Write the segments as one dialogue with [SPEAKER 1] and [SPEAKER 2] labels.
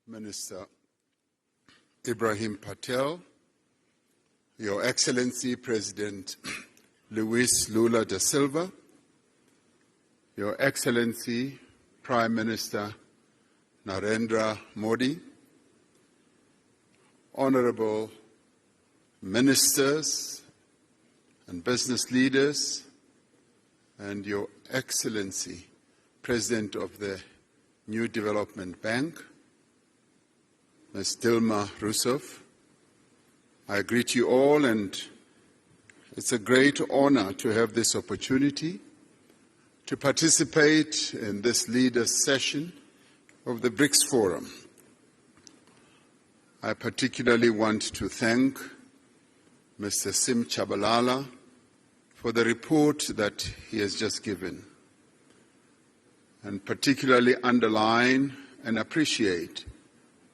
[SPEAKER 1] Minister Ibrahim Patel, Your Excellency President Luis Lula da Silva, Your Excellency Prime Minister Narendra Modi, Honorable Ministers and business leaders, and Your Excellency President of the New Development Bank, Ms. Dilma Rousseff, I greet you all, and it's a great honor to have this opportunity to participate in this leaders' session of the BRICS Forum. I particularly want to thank Mr. Sim Tshabalala for the report that he has just given, and particularly underline and appreciate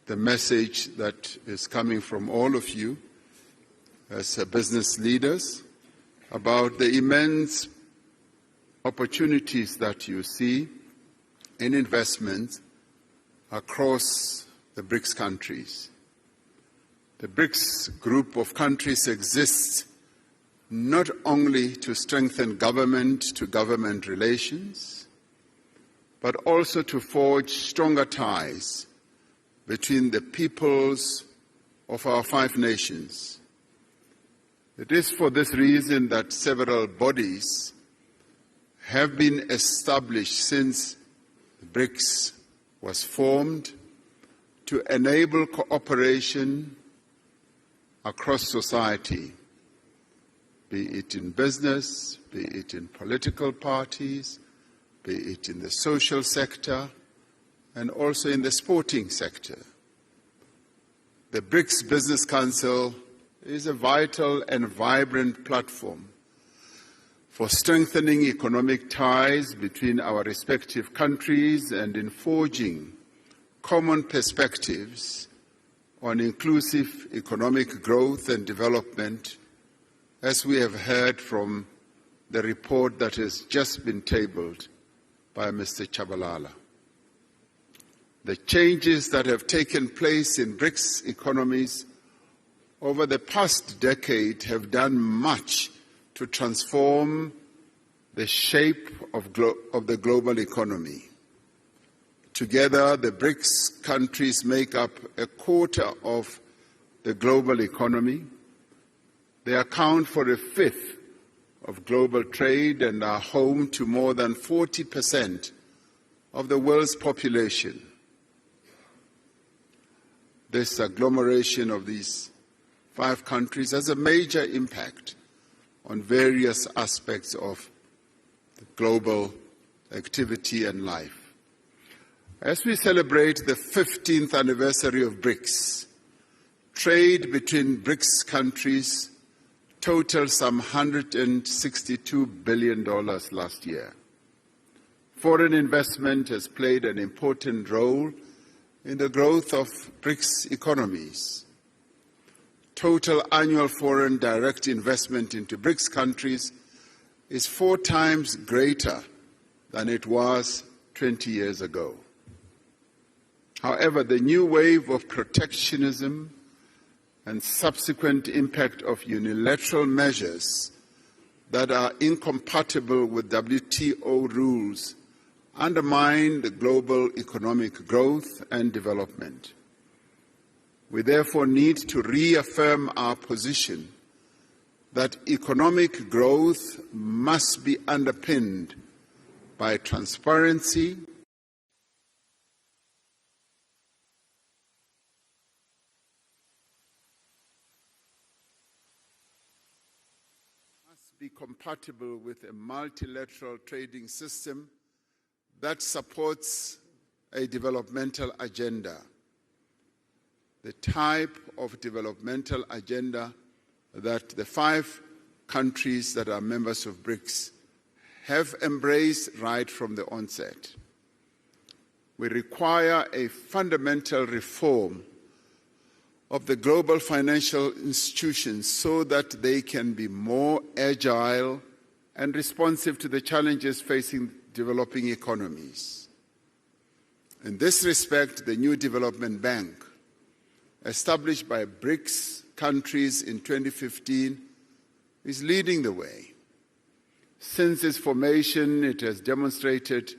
[SPEAKER 1] the message that is coming from all of you as business leaders about the immense opportunities that you see in investment across the BRICS countries. The BRICS group of countries exists not only to strengthen government-to-government relations, but also to forge stronger ties between the peoples of our 5 nations. It is for this reason that several bodies have been established since BRICS was formed to enable cooperation across society, be it in business, be it in political parties, be it in the social sector, and also in the sporting sector. The BRICS Business Council is a vital and vibrant platform for strengthening economic ties between our respective countries and in forging common perspectives on inclusive economic growth and development, as we have heard from the report that has just been tabled by Mr. Tshabalala. The changes that have taken place in BRICS economies over the past decade have done much to transform the shape of the global economy. Together, the BRICS countries make up a quarter of the global economy. They account for 1/5 of global trade and are home to more than 40% of the world's population. This agglomeration of these 5 countries has a major impact on various aspects of the global activity and life. As we celebrate the 15th anniversary of BRICS, trade between BRICS countries totaled some $162 billion last year. Foreign investment has played an important role in the growth of BRICS economies. Total annual foreign direct investment into BRICS countries is 4 times greater than it was 20 years ago. However, the new wave of protectionism and subsequent impact of unilateral measures that are incompatible with WTO rules undermine the global economic growth and development. We therefore need to reaffirm our position that economic growth must be underpinned by transparency, must be compatible with a multilateral trading system that supports a developmental agenda, the type of developmental agenda that the 5 countries that are members of BRICS have embraced right from the onset. We require a fundamental reform of the global financial institutions so that they can be more agile and responsive to the challenges facing developing economies. In this respect, the new development bank, established by BRICS countries in 2015, is leading the way. Since its formation, it has demonstrated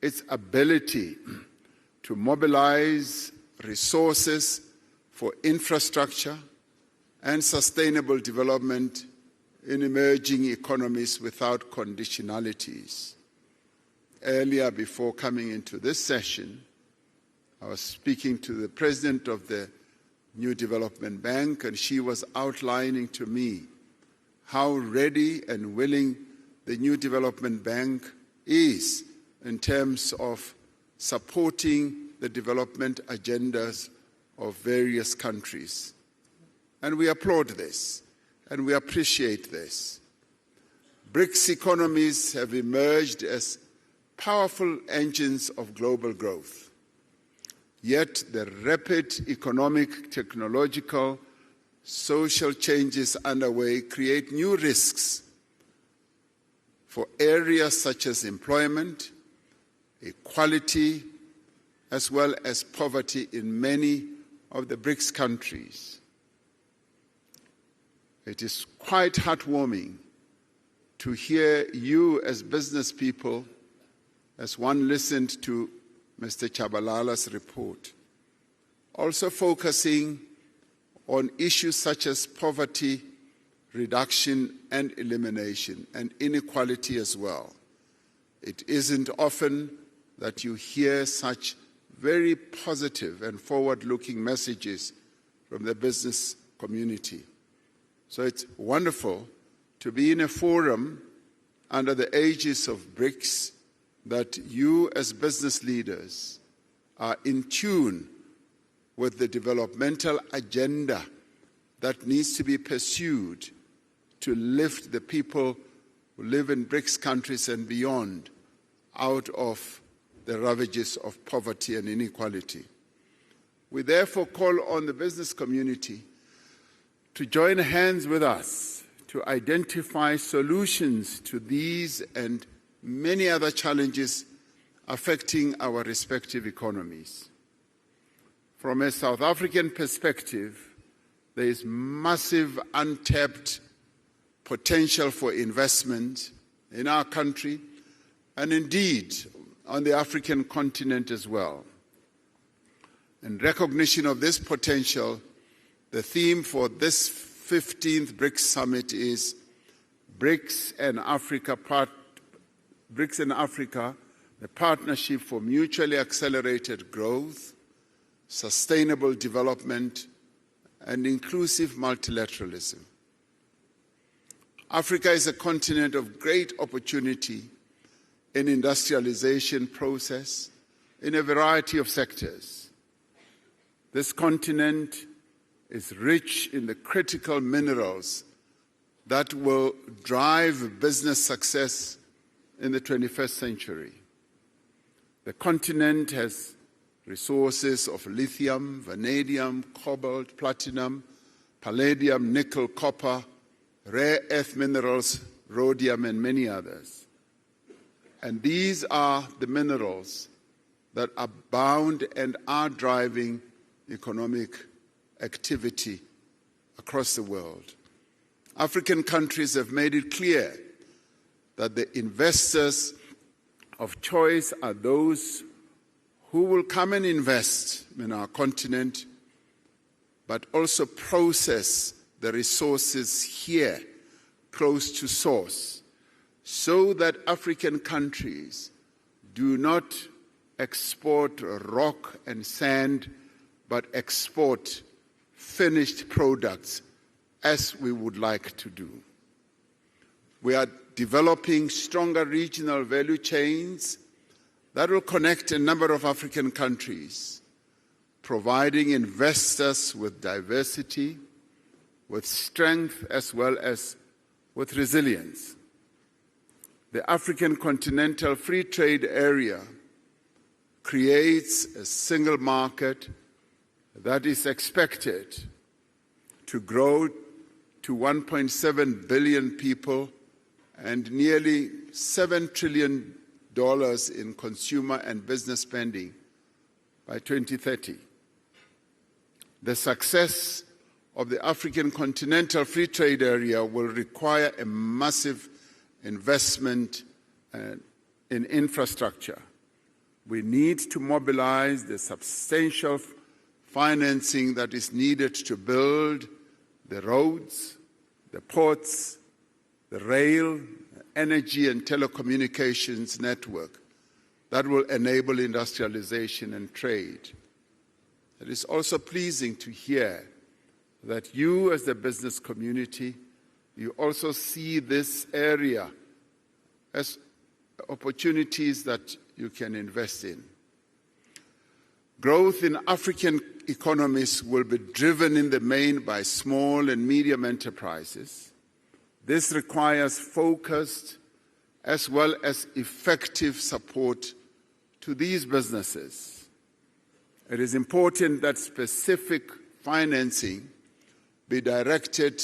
[SPEAKER 1] its ability to mobilize resources for infrastructure and sustainable development in emerging economies without conditionalities. Earlier, before coming into this session, I was speaking to the president of the New Development Bank, and she was outlining to me how ready and willing the New Development Bank is in terms of supporting the development agendas of various countries. And we applaud this, and we appreciate this. BRICS economies have emerged as powerful engines of global growth. Yet the rapid economic, technological, social changes underway create new risks for areas such as employment, equality, as well as poverty in many of the BRICS countries. It is quite heartwarming to hear you as business people, as one listened to Mr. Chabalala's report, also focusing on issues such as poverty reduction and elimination, and inequality as well. It isn't often that you hear such very positive and forward-looking messages from the business community. So it's wonderful to be in a forum under the aegis of BRICS that you as business leaders are in tune with the developmental agenda that needs to be pursued to lift the people who live in BRICS countries and beyond out of the ravages of poverty and inequality. We therefore call on the business community to join hands with us to identify solutions to these and many other challenges affecting our respective economies. From a South African perspective, there is massive untapped potential for investment in our country and indeed on the African continent as well. In recognition of this potential, the theme for this 15th BRICS Summit is BRICS and Africa, the partnership for mutually accelerated growth, sustainable development, and inclusive multilateralism. Africa is a continent of great opportunity in industrialization process in a variety of sectors. This continent is rich in the critical minerals that will drive business success in the 21st century. The continent has resources of lithium, vanadium, cobalt, platinum, palladium, nickel, copper, rare earth minerals, rhodium, and many others. And these are the minerals that are bound and are driving economic activity across the world. African countries have made it clear that the investors of choice are those who will come and invest in our continent, but also process the resources here, close to source, so that African countries do not export rock and sand, but export finished products as we would like to do. We are developing stronger regional value chains that will connect a number of African countries, providing investors with diversity, with strength as well as with resilience. The African Continental Free Trade Area creates a single market that is expected to grow to 1.7 billion people and nearly $7 trillion in consumer and business spending by 2030. The success of the African Continental Free Trade Area will require a massive investment in infrastructure. We need to mobilize the substantial financing that is needed to build the roads, the ports, the rail, energy and telecommunications network that will enable industrialization and trade. It is also pleasing to hear that you, as the business community, you also see this area as opportunities that you can invest in. Growth in African economies will be driven in the main by small and medium enterprises. This requires focused as well as effective support to these businesses. It is important that specific financing be directed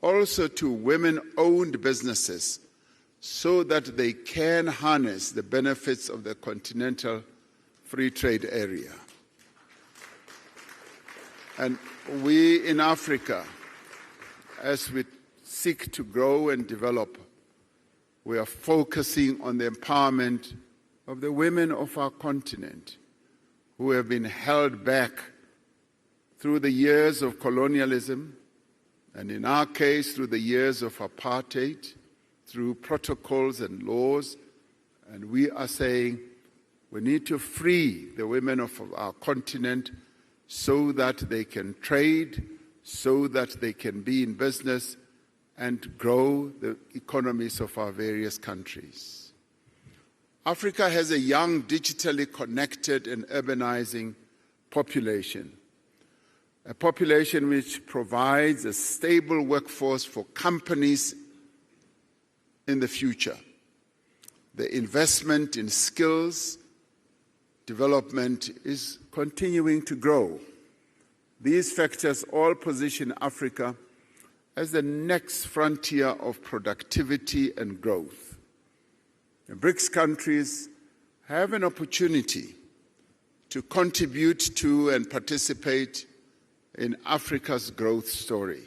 [SPEAKER 1] also to women-owned businesses so that they can harness the benefits of the continental free trade area. And we in Africa, as we seek to grow and develop, we are focusing on the empowerment of the women of our continent who have been held back through the years of colonialism, and in our case, through the years of apartheid, through protocols and laws. And we are saying we need to free the women of our continent so that they can trade, so that they can be in business and grow the economies of our various countries. Africa has a young, digitally connected and urbanizing population, a population which provides a stable workforce for companies in the future. The investment in skills development is continuing to grow. These factors all position Africa as the next frontier of productivity and growth. The BRICS countries have an opportunity to contribute to and participate in Africa's growth story.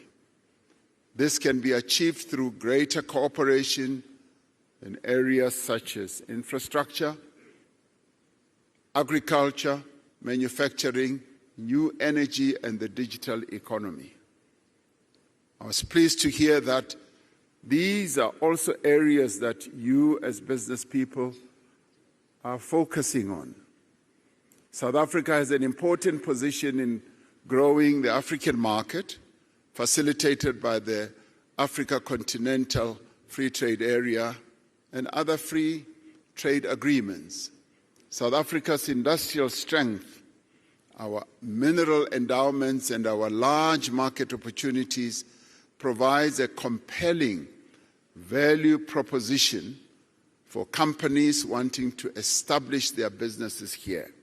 [SPEAKER 1] This can be achieved through greater cooperation in areas such as infrastructure, agriculture, manufacturing, new energy, and the digital economy. I was pleased to hear that these are also areas that you as business people are focusing on. South Africa has an important position in growing the African market, facilitated by the Africa Continental Free Trade Area and other free trade agreements. South Africa's industrial strength, our mineral endowments, and our large market opportunities provides a compelling value proposition for companies wanting to establish their businesses here.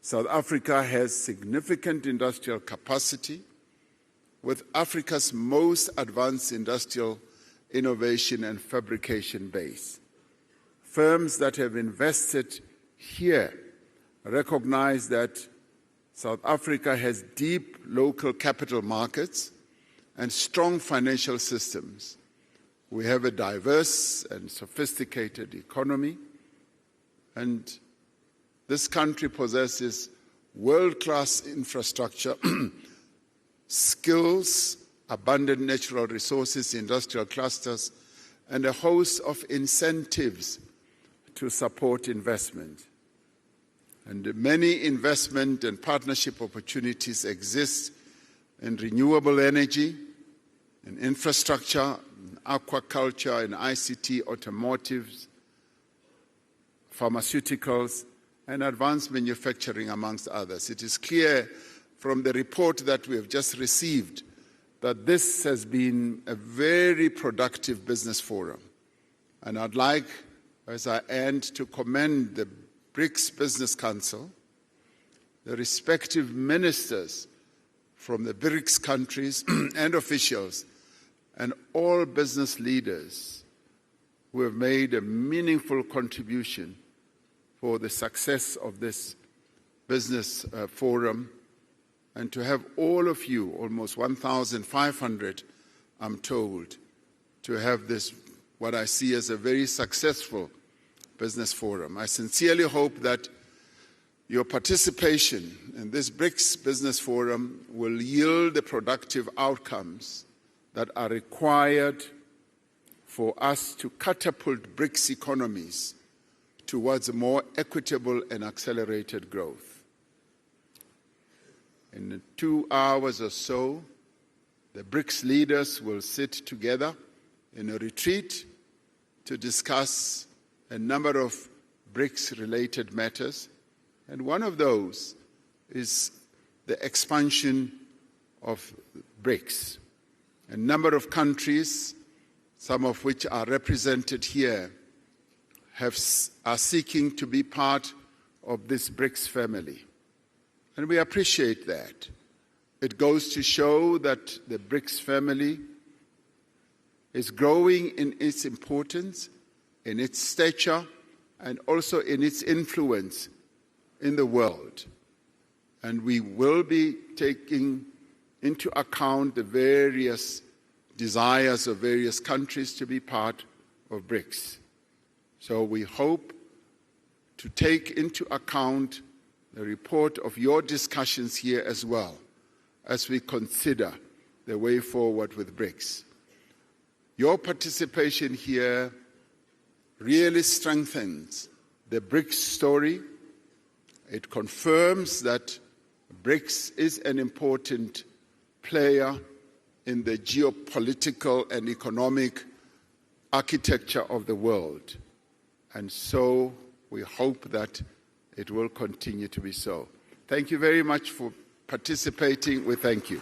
[SPEAKER 1] South Africa has significant industrial capacity with Africa's most advanced industrial innovation and fabrication base. Firms that have invested here recognize that South Africa has deep local capital markets and strong financial systems. We have a diverse and sophisticated economy, and this country possesses world-class infrastructure, skills, abundant natural resources, industrial clusters, and a host of incentives to support investment. And many investment and partnership opportunities exist in renewable energy, in infrastructure, in aquaculture, in ICT, automotives, pharmaceuticals, and advanced manufacturing, amongst others. It is clear from the report that we have just received that this has been a very productive business forum. And I'd like, as I end, to commend the BRICS Business Council, the respective ministers from the BRICS countries and officials, and all business leaders who have made a meaningful contribution for the success of this Business Forum, and to have all of you, almost 1,500, I'm told, to have this, what I see as a very successful business forum. I sincerely hope that your participation in this BRICS Business Forum will yield the productive outcomes that are required for us to catapult BRICS economies towards a more equitable and accelerated growth. In 2 hours or so, the BRICS leaders will sit together in a retreat to discuss a number of BRICS-related matters, and one of those is the expansion of BRICS. A number of countries, some of which are represented here, are seeking to be part of this BRICS family. And we appreciate that. It goes to show that the BRICS family is growing in its importance, in its stature, and also in its influence in the world. And we will be taking into account the various desires of various countries to be part of BRICS. So we hope to take into account the report of your discussions here as well, as we consider the way forward with BRICS. Your participation here really strengthens the BRICS story. It confirms that BRICS is an important player in the geopolitical and economic architecture of the world. And so we hope that it will continue to be so. Thank you very much for participating. We thank you.